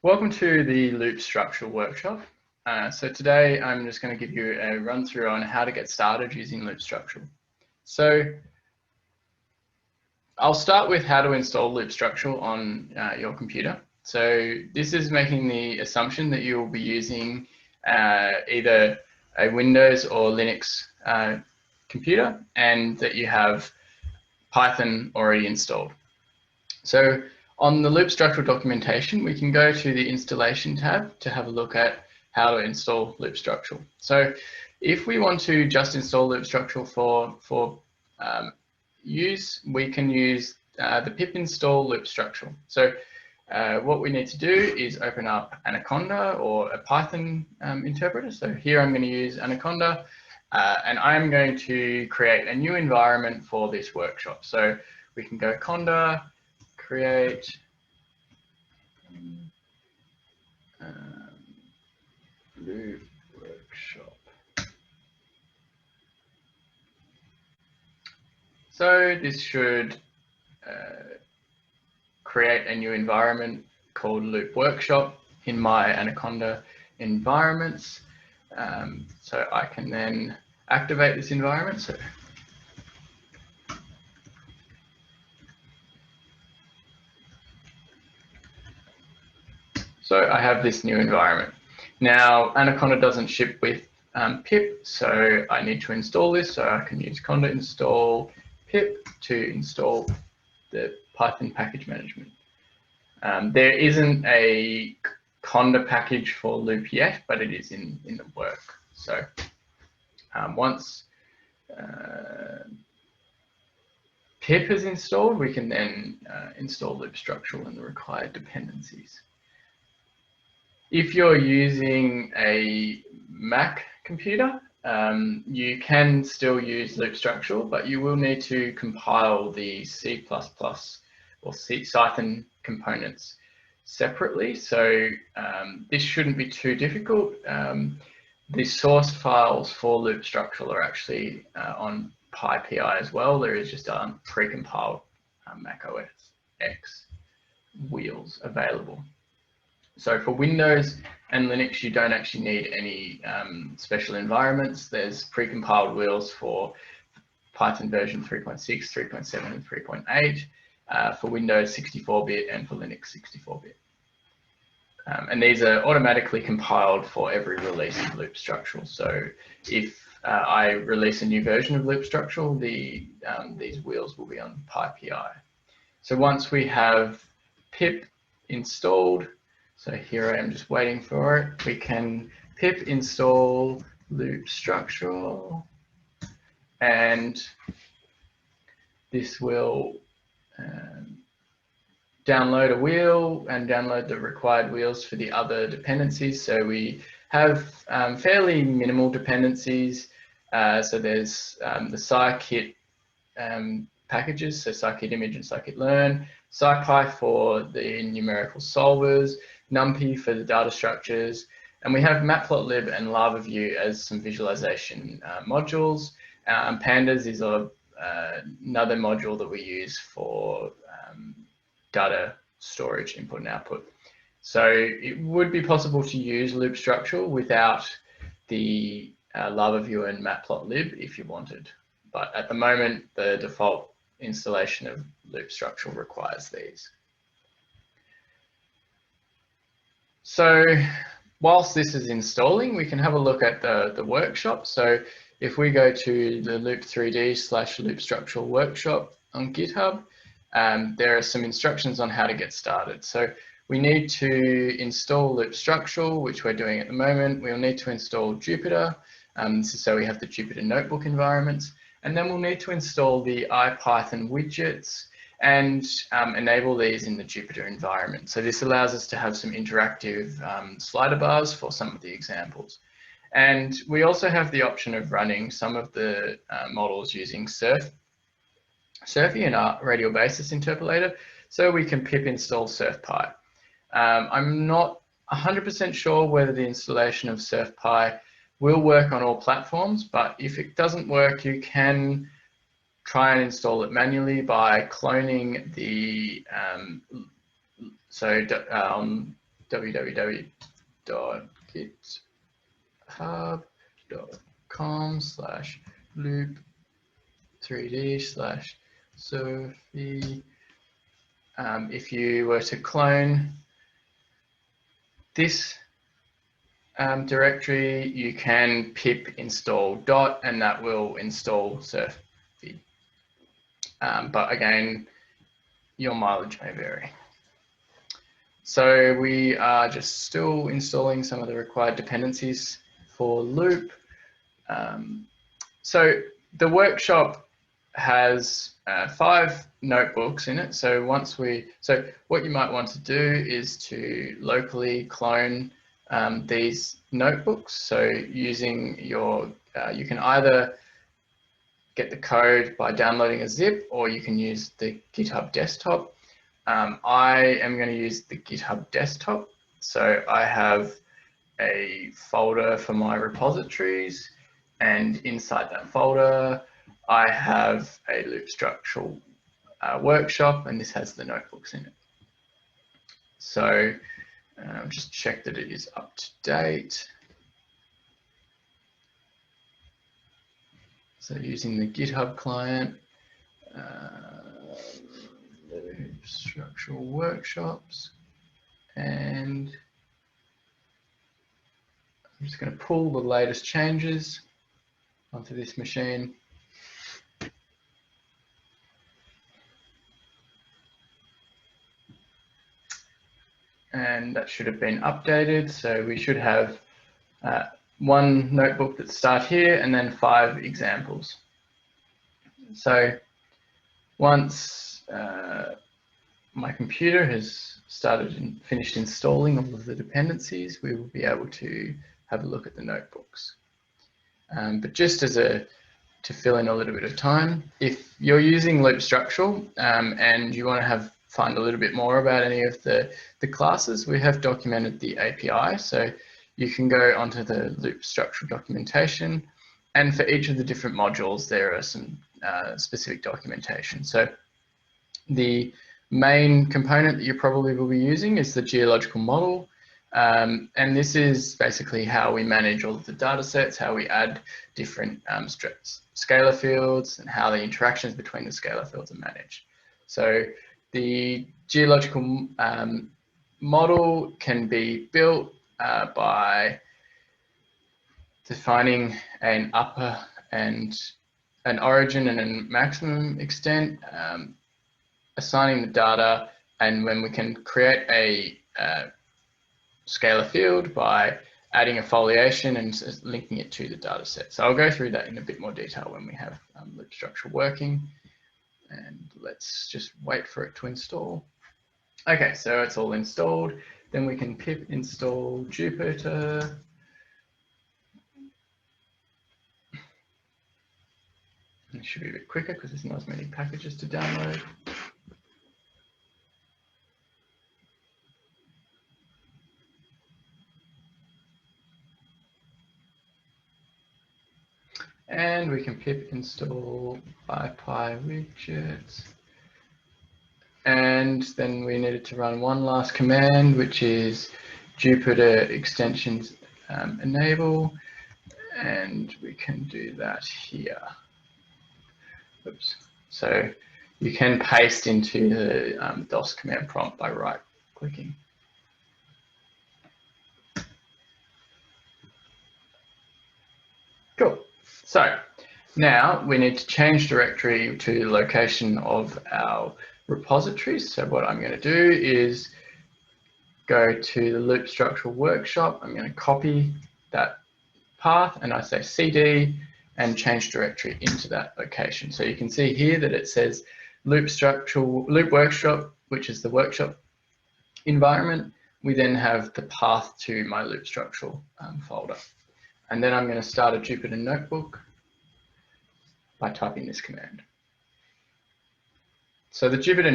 Welcome to the LoopStructural workshop. So today I'm just going to give you a run through on how to get started using LoopStructural. So I'll start with how to install LoopStructural on your computer. So this is making the assumption that you will be using either a Windows or Linux computer and that you have Python already installed. So on the LoopStructural documentation, we can go to the installation tab to have a look at how to install LoopStructural. So if we want to just install LoopStructural for use, we can use the pip install LoopStructural. So what we need to do is open up Anaconda or a Python interpreter. So here I'm going to use Anaconda and I'm going to create a new environment for this workshop. So we can go Conda, create Loop workshop. So this should create a new environment called Loop Workshop in my Anaconda environments. So I can then activate this environment. So I have this new environment. Now, Anaconda doesn't ship with pip, so I need to install this. So I can use conda install pip to install the Python package management. There isn't a conda package for Loop yet, but it is in the work. So once pip is installed, we can then install LoopStructural and the required dependencies. If you're using a Mac computer, you can still use LoopStructural, but you will need to compile the C++ or Python components separately. So this shouldn't be too difficult. The source files for LoopStructural are actually on PyPI as well. There is just a precompiled Mac OS X wheels available. So for Windows and Linux, you don't actually need any special environments. There's precompiled wheels for Python version 3.6, 3.7, and 3.8, for Windows 64-bit and for Linux 64-bit. And these are automatically compiled for every release of LoopStructural. So if I release a new version of LoopStructural, these wheels will be on PyPI. So once we have pip installed, so here I am just waiting for it, we can pip install LoopStructural, and this will download a wheel and download the required wheels for the other dependencies. So we have fairly minimal dependencies. So there's the scikit packages, so scikit image and scikit learn, scipy for the numerical solvers, numpy for the data structures, and we have matplotlib and LavaView as some visualization modules. Pandas is another module that we use for data storage, input and output. So it would be possible to use LoopStructural without the LavaView and matplotlib if you wanted. But at the moment, the default installation of LoopStructural requires these. So whilst this is installing, we can have a look at the workshop. So if we go to the loop3d/LoopStructural workshop on GitHub, there are some instructions on how to get started. So we need to install LoopStructural, which we're doing at the moment. We'll need to install Jupyter. So we have the Jupyter notebook environments. And then we'll need to install the IPython widgets and enable these in the Jupyter environment. So this allows us to have some interactive slider bars for some of the examples. And we also have the option of running some of the models using Surfy and our radial basis interpolator, so we can pip install SurfPy. I'm not 100% sure whether the installation of SurfPy will work on all platforms, but if it doesn't work, you can try and install it manually by cloning the www.github.com/loop3d/Sophie. If you were to clone this directory, you can pip install dot, and that will install Sophie. But again, your mileage may vary. So we are just still installing some of the required dependencies for Loop. So the workshop has 5 notebooks in it. So what you might want to do is to locally clone these notebooks. So using your, you can either get the code by downloading a zip, or you can use the GitHub desktop. I am going to use the GitHub desktop. So I have a folder for my repositories, and inside that folder, I have a LoopStructural workshop, and this has the notebooks in it. So just check that it is up to date. So using the GitHub client, LoopStructural workshops, and I'm just going to pull the latest changes onto this machine. And that should have been updated. So we should have 1 notebook that start here, and then 5 examples. So once my computer has started and finished installing all of the dependencies, we will be able to have a look at the notebooks. But just as to fill in a little bit of time, if you're using LoopStructural and you want to find a little bit more about any of the classes, we have documented the API. So you can go onto the LoopStructural documentation, and for each of the different modules, there are some specific documentation. So the main component that you probably will be using is the geological model. And this is basically how we manage all of the data sets, how we add different scalar fields, and how the interactions between the scalar fields are managed. So the geological model can be built by defining an upper and an origin and a maximum extent, assigning the data, and when we can create a scalar field by adding a foliation and linking it to the data set. So I'll go through that in a bit more detail when we have LoopStructural working, and let's just wait for it to install. Okay, so it's all installed. Then we can pip install Jupyter. It should be a bit quicker because there's not as many packages to download. And we can pip install IPy widgets. And then we needed to run one last command, which is Jupyter extensions enable. And we can do that here. Oops. So you can paste into the DOS command prompt by right-clicking. Cool. So now we need to change directory to the location of our repositories. So what I'm going to do is go to the LoopStructural workshop. I'm going to copy that path, and I say CD and change directory into that location. So you can see here that it says Loop Workshop, which is the workshop environment. We then have the path to my LoopStructural folder. And then I'm going to start a Jupyter notebook by typing this command. So the Jupyter